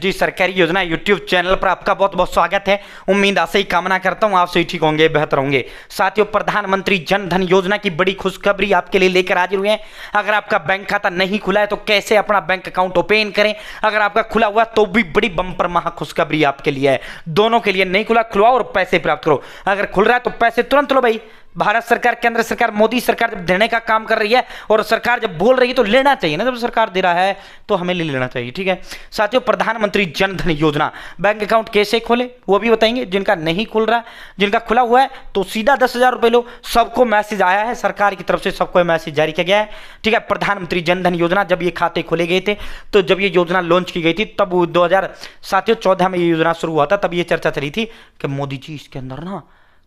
जी सरकारी योजना YouTube channel पर आपका बहुत बहुत स्वागत है। उम्मीद आशा ही कामना करता हूं आप सही ठीक होंगे, बेहतर होंगे। साथियों, प्रधानमंत्री जन धन योजना की बड़ी खुशखबरी आपके लिए लेकर हाजिर हुए हैं। अगर आपका बैंक खाता नहीं खुला है तो कैसे अपना बैंक अकाउंट ओपन करें, अगर आपका खुला हुआ तो भी बड़ी बम्पर महा खुशखबरी आपके लिए है। दोनों के लिए, नहीं खुला खुलवाओ और पैसे प्राप्त करो, अगर खुल रहा है तो पैसे तुरंत लो भाई। भारत सरकार, केंद्र सरकार, मोदी सरकार जब देने का काम कर रही है और सरकार जब बोल रही है तो लेना चाहिए ना। जब सरकार दे रहा है तो हमें ले लेना चाहिए, ठीक है। साथियों, प्रधानमंत्री जन धन योजना बैंक अकाउंट कैसे खोले वो भी बताएंगे। जिनका नहीं खुल रहा, जिनका खुला हुआ है तो सीधा 10,000 रुपए लो। सबको मैसेज आया है, सरकार की तरफ से सबको मैसेज जारी किया गया है, ठीक है। प्रधानमंत्री जन धन योजना जब ये खाते खोले गए थे तो जब ये योजना लॉन्च की गई थी तब 2014 में ये योजना शुरू हुआ था। तब ये चर्चा चली थी कि मोदी जी इसके अंदर ना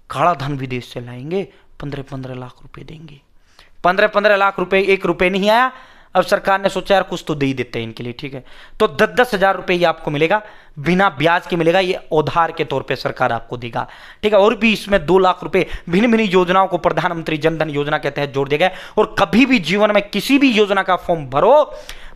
काला धन विदेश से लाएंगे, 15-15 लाख रुपए देंगे। 15-15 लाख रुपए, 1 रुपए नहीं आया। अब सरकार ने सोचा यार कुछ तो दे ही देते हैं इनके लिए, ठीक है। तो 10,000 रुपए ये आपको मिलेगा, बिना ब्याज के मिलेगा, ये उधार के तौर पे सरकार आपको देगा, ठीक है। और भी इसमें 2 लाख रुपए भिन्न भिन्न योजनाओं को प्रधानमंत्री जन धन योजना के तहत जोड़ दिया गया। और कभी भी जीवन में किसी भी योजना का फॉर्म भरो,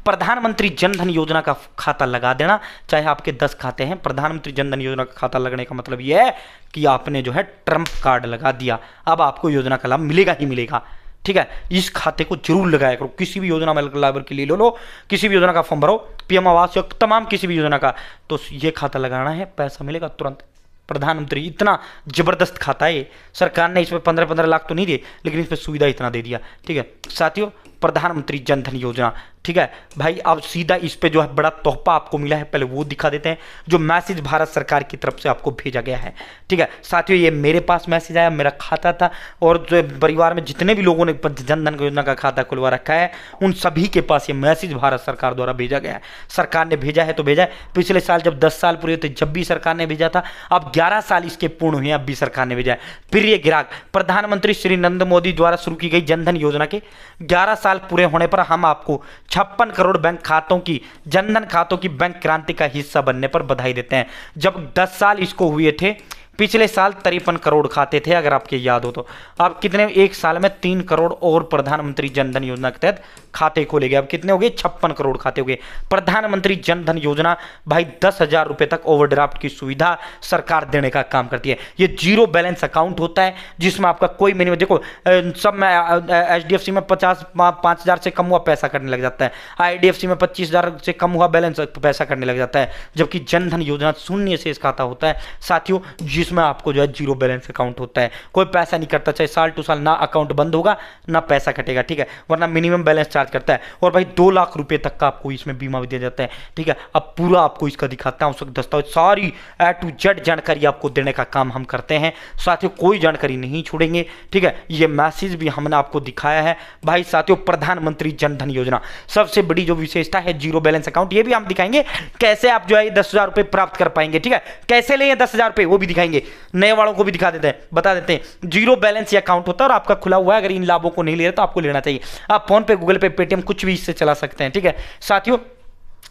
प्रधानमंत्री जन धन योजना का खाता लगा देना। चाहे आपके 10 खाते हैं, प्रधानमंत्री जन धन योजना का खाता लगने का मतलब यह है कि आपने जो है ट्रम्प कार्ड लगा दिया। अब आपको योजना का लाभ मिलेगा ही मिलेगा, ठीक है। इस खाते को जरूर लगाया करो। किसी भी योजना में लाभ के लिए लो, किसी भी योजना का फॉर्म भरो, पीएम आवास या तमाम किसी भी योजना का, तो ये खाता लगाना है, पैसा मिलेगा तुरंत। प्रधानमंत्री इतना जबरदस्त खाता है, सरकार ने इसमें 15-15 लाख तो नहीं दिए लेकिन इसमें सुविधा इतना दे दिया, ठीक है। साथियों, प्रधानमंत्री जन धन योजना, ठीक है भाई। अब सीधा इस पे जो है बड़ा तोहफा आपको मिला है, पहले वो दिखा देते हैं। जो मैसेज भारत सरकार की तरफ से आपको भेजा गया है, ठीक है। साथियों, ये मेरे पास मैसेज आया, मेरा खाता था, और जो परिवार में जितने भी लोगों ने जन धन योजना का खाता खुलवा रखा है उन सभी के पास ये मैसेज भारत सरकार द्वारा भेजा गया है। सरकार ने भेजा है तो भेजा है। पिछले साल जब 10 साल पूरे थे जब भी सरकार ने भेजा था, अब 11 साल इसके पूर्ण हुए, अब भी सरकार ने भेजा है। प्रिय ग्राहक, प्रधानमंत्री श्री नरेंद्र मोदी द्वारा शुरू की गई जन धन योजना के 11 साल पूरे होने पर हम आपको 56 करोड़ बैंक खातों की, जनधन खातों की बैंक क्रांति का हिस्सा बनने पर बधाई देते हैं। जब 10 साल इसको हुए थे, पिछले साल 53 करोड़ खाते थे, अगर आपके याद हो तो। अब कितने, एक साल में 3 करोड़ और प्रधानमंत्री जन धन योजना के तहत खाते खोले गए। अब कितने हो गए, 56 करोड़ खाते हो गए। प्रधानमंत्री जन धन योजना भाई 10,000 रुपए तक ओवरड्राफ्ट की सुविधा सरकार देने का काम करती है। ये जीरो बैलेंस अकाउंट होता है जिसमें आपका कोई मिनिमम, देखो सब में HDFC में 5,000 से कम हुआ पैसा करने लग जाता है, IDFC में 25,000 से कम हुआ बैलेंस पैसा करने लग जाता है, जबकि जन धन योजना शून्य से इसका खाता होता है साथियों, जिसमें आपको जो है जीरो बैलेंस अकाउंट होता है। कोई पैसा नहीं करता, चाहे साल टू साल ना अकाउंट बंद होगा ना पैसा कटेगा, ठीक है, वरना मिनिमम बैलेंस चार्ज करता है। और भाई 2 लाख रुपए तक का आपको इसमें बीमा भी दिया जाता है, ठीक है। अब पूरा आपको इसका दिखाता हूं, दस्तावेज सारी A to Z जानकारी आपको देने का काम हम करते हैं साथियों, कोई जानकारी नहीं छोड़ेंगे, ठीक है। ये मैसेज भी हमने आपको दिखाया है भाई साथियों। प्रधानमंत्री जन धन योजना सबसे बड़ी जो विशेषता है जीरो बैलेंस अकाउंट, ये भी हम दिखाएंगे कैसे आप जो है 10,000 रुपए प्राप्त कर पाएंगे, ठीक है। कैसे लें 10,000 रुपए वो भी दिखाएंगे, नए वालों को भी दिखा देते हैं, बता देते हैं। जीरो बैलेंस अकाउंट होता है और आपका खुला हुआ है, अगर इन लाभों को नहीं ले रहे तो आपको लेना चाहिए। आप फोन पे, गूगल पे, पेटीएम कुछ भी इससे चला सकते हैं, ठीक है। साथियों,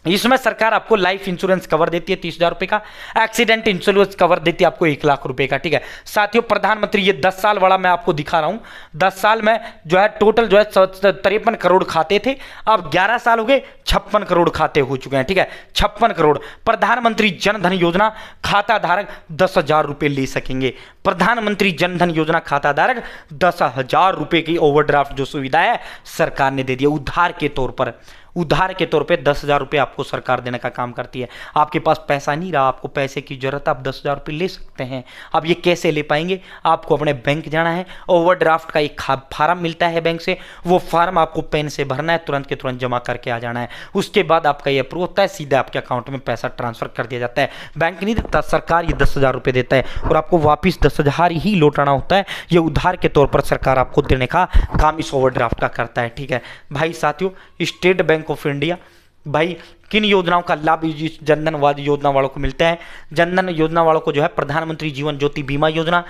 इसमें सरकार आपको लाइफ इंश्योरेंस कवर देती है 30,000 रुपए का, एक्सीडेंट इंश्योरेंस कवर देती है आपको 1 लाख रुपए का, ठीक है। साथियों, प्रधानमंत्री ये 10 साल वाला मैं आपको दिखा रहा हूं। 10 साल में जो है टोटल जो है 53 करोड़ खाते थे, अब 11 साल हो गए 56 करोड़ खाते हो चुके हैं, ठीक है। 56 करोड़ प्रधानमंत्री जन धन योजना खाता धारक 10,000 रुपए ले सकेंगे। प्रधानमंत्री जन धन योजना खाता धारक 10,000 रुपए की ओवरड्राफ्ट जो सुविधा है सरकार ने दे दी, उधार के तौर पर। उधार के तौर पे 10,000 रुपये आपको सरकार देने का काम करती है। आपके पास पैसा नहीं रहा, आपको पैसे की जरूरत, आप 10,000 रुपये ले सकते हैं। अब ये कैसे ले पाएंगे, आपको अपने बैंक जाना है, ओवरड्राफ्ट का एक फार्म मिलता है बैंक से, वो फार्म आपको पेन से भरना है, तुरंत के तुरंत जमा करके आ जाना है। उसके बाद आपका ये अप्रूव होता है, सीधा आपके अकाउंट में पैसा ट्रांसफर कर दिया जाता है। बैंक नहीं देता, सरकार ये 10,000 रुपये देता है और आपको वापिस 10,000 ही लौटाना होता है। ये उधार के तौर पर सरकार आपको देने का काम इस ओवरड्राफ्ट का करता है, ठीक है भाई साथियों। स्टेट बैंक ऑफ इंडिया भाई किन योजनाओं का लाभ इस जनधन योजना वालों को मिलता है। जनधन योजना वालों को जो है प्रधानमंत्री जीवन ज्योति बीमा योजना,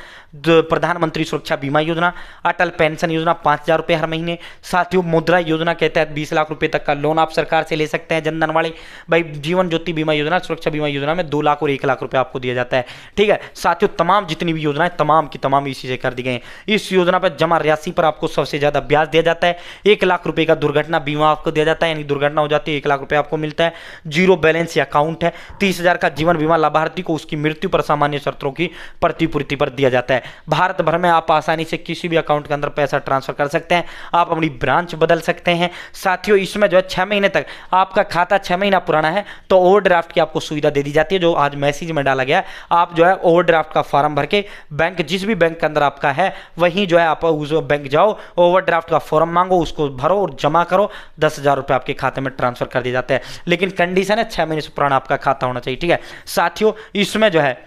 प्रधानमंत्री सुरक्षा बीमा योजना, अटल पेंशन योजना 5,000 रुपये हर महीने। साथियों, मुद्रा योजना के तहत 20 लाख रुपए तक का लोन आप सरकार से ले सकते हैं जनधन वाले। भाई जीवन ज्योति बीमा योजना, सुरक्षा बीमा योजना में 2 लाख और 1 लाख रुपए आपको दिया जाता है, ठीक है। साथियों, तमाम जितनी भी योजनाएं तमाम की तमाम इसी से कर दी गई हैं। इस योजना पर जमा राशि पर आपको सबसे ज्यादा ब्याज दिया जाता है। 1 लाख रुपए का दुर्घटना बीमा आपको दिया जाता है, यानी दुर्घटना हो जाती है 1 लाख रुपए आपको मिलता है। है, जीरो बैलेंस अकाउंट है। 30,000 का जीवन बीमा लाभार्थी को उसकी मृत्यु पर सामान्य शर्तों की प्रतिपूर्ति पर दिया जाता है। भारत भर में आप आसानी से किसी भी अकाउंट के अंदर पैसा ट्रांसफर कर सकते हैं, आप अपनी ब्रांच बदल सकते हैं। साथियों इसमें जो है 6 महीने तक आपका खाता 6 महीना पुराना है तो ओवरड्राफ्ट की आपको सुविधा दे दी जाती है, जो आज मैसेज में डाला गया है। आप जो है ओवरड्राफ्ट का फॉर्म भर के बैंक, जिस भी बैंक के अंदर आपका है वहीं जो है आप उस बैंक जाओ, ओवरड्राफ्ट का फॉर्म मांगो, उसको भरो और जमा करो, 10,000 रुपये आपके खाते में ट्रांसफर कर दिए जाते हैं। लेकिन कंडीशन है 6 महीने से पुराना आपका खाता होना चाहिए, ठीक है। साथियों इसमें जो है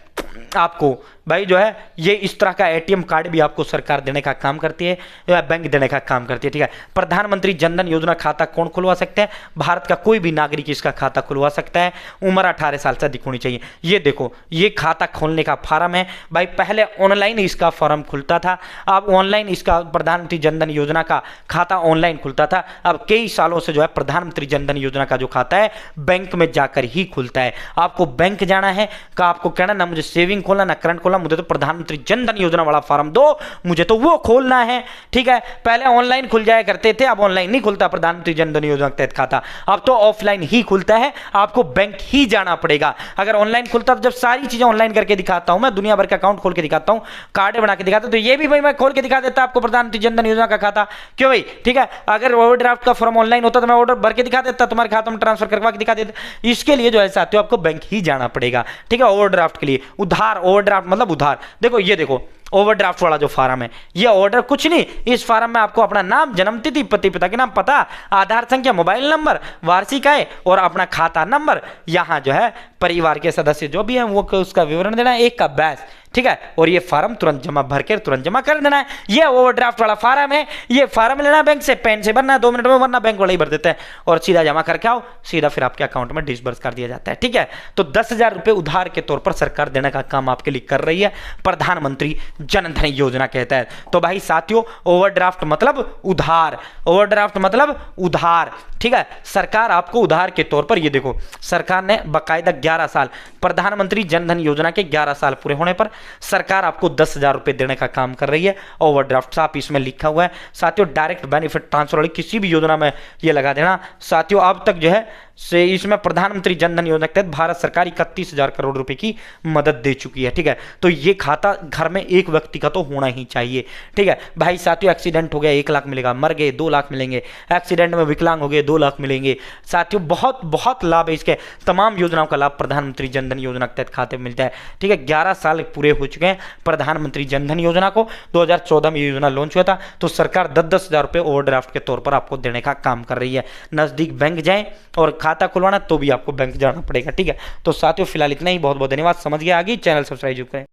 आपको भाई जो है ये इस तरह का एटीएम कार्ड भी आपको सरकार देने का काम करती है या बैंक देने का काम करती है, ठीक है। प्रधानमंत्री जनधन योजना खाता कौन खुलवा सकते हैं? भारत का कोई भी नागरिक इसका खाता खुलवा सकता है, उम्र 18 साल से अधिक होनी चाहिए। ये देखो ये खाता खोलने का फार्म है भाई, पहले ऑनलाइन इसका फॉर्म खुलता था, अब ऑनलाइन इसका प्रधानमंत्री जनधन योजना का खाता ऑनलाइन खुलता था। अब कई सालों से जो है प्रधानमंत्री जनधन योजना का जो खाता है बैंक में जाकर ही खुलता है। आपको बैंक जाना है का आपको कहना ना मुझे सेविंग खोलना ना करंट खोलना, मुझे तो प्रधानमंत्री जनधन योजना वाला फॉर्म दो, मुझे तो वो खोलना है, ठीक है। पहले ऑनलाइन खुल जाया करते थे, अब ऑनलाइन नहीं खुलता प्रधानमंत्री जनधन योजना के तहत खाता, अब तो ऑफलाइन ही खुलता है, आपको बैंक ही जाना पड़ेगा। अगर ऑनलाइन खुलता तो जब सारी चीजें ऑनलाइन करके दिखाता हूं मैं, दुनिया भर का अकाउंट खोल के दिखाता हूं, कार्ड बना के दिखाता हूं, तो ये भी भाई मैं खोल के दिखा देता आपको प्रधानमंत्री जनधन योजना का खाता, क्यों भाई, ठीक है। अगर ओवरड्राफ्ट का फॉर्म ऑनलाइन होता तो मैं ऑर्डर भर के दिखा देता, तुम्हारे खाते में ट्रांसफर करवा के दिखा देता। इसके लिए जो है साथियों आपको बैंक ही जाना पड़ेगा, ठीक है। ओवरड्राफ्ट के लिए उधार, ओवरड्राफ्ट मतलब उधार। देखो ये देखो ओवरड्राफ्ट वाला जो फार्म है, ये ऑर्डर कुछ नहीं, इस फार्म में आपको अपना नाम, जन्मतिथि, पति पिता के नाम, पता, आधार संख्या, मोबाइल नंबर, वार्षिक आय और अपना खाता नंबर, यहाँ जो है परिवार के सदस्य जो भी हैं वो उसका विवरण देना है, एक का बैच, ठीक है। और ये फार्म तुरंत जमा भर के तुरंत जमा कर देना है। ये ओवरड्राफ्ट वाला फार्म है, ये फार्म लेना बैंक से, पेन से भरना है, 2 मिनट में भरना, बैंक वाला ही भर देते हैं और सीधा जमा करके आओ, सीधा फिर आपके अकाउंट में डिसबर्स कर दिया जाता है, ठीक है। तो 10,000 रुपये उधार के तौर पर सरकार देने का काम आपके लिए कर रही है प्रधानमंत्री जनधन योजना के तहत। तो भाई साथियों ओवरड्राफ्ट मतलब उधार, ओवरड्राफ्ट मतलब उधार, ठीक है। सरकार आपको उधार के तौर पर, ये देखो सरकार ने बाकायदा 11 साल, प्रधानमंत्री जनधन योजना के 11 साल पूरे होने पर सरकार आपको 10,000 रुपये देने का काम कर रही है। ओवरड्राफ्ट साफ इसमें लिखा हुआ है साथियों, डायरेक्ट बेनिफिट ट्रांसफर वाली किसी भी योजना में ये लगा देना साथियों। अब तक जो है से इसमें प्रधानमंत्री जनधन योजना के तहत भारत सरकार 31,000 करोड़ रुपए की मदद दे चुकी है, ठीक है। तो ये खाता घर में एक व्यक्ति का तो होना ही चाहिए, ठीक है भाई साथियों। एक्सीडेंट हो गया 1 लाख मिलेगा, मर गए 2 लाख मिलेंगे, एक्सीडेंट में विकलांग हो गए 2 लाख मिलेंगे साथियों। बहुत बहुत लाभ है इसके, तमाम योजनाओं का लाभ प्रधानमंत्री जनधन योजना के तहत खाते में मिलता है, ठीक है। 11 साल पूरे हो चुके हैं प्रधानमंत्री जनधन योजना को, 2014 में ये योजना लॉन्च हुआ था, तो सरकार 10,000 रुपये ओवरड्राफ्ट के तौर पर आपको देने का काम कर रही है। नजदीक बैंक जाएं और खाता खुलवाना तो भी आपको बैंक जाना पड़ेगा, ठीक है। तो साथियों फिलहाल इतना ही, बहुत बहुत धन्यवाद। समझ गए, आगे चैनल सब्सक्राइब करें।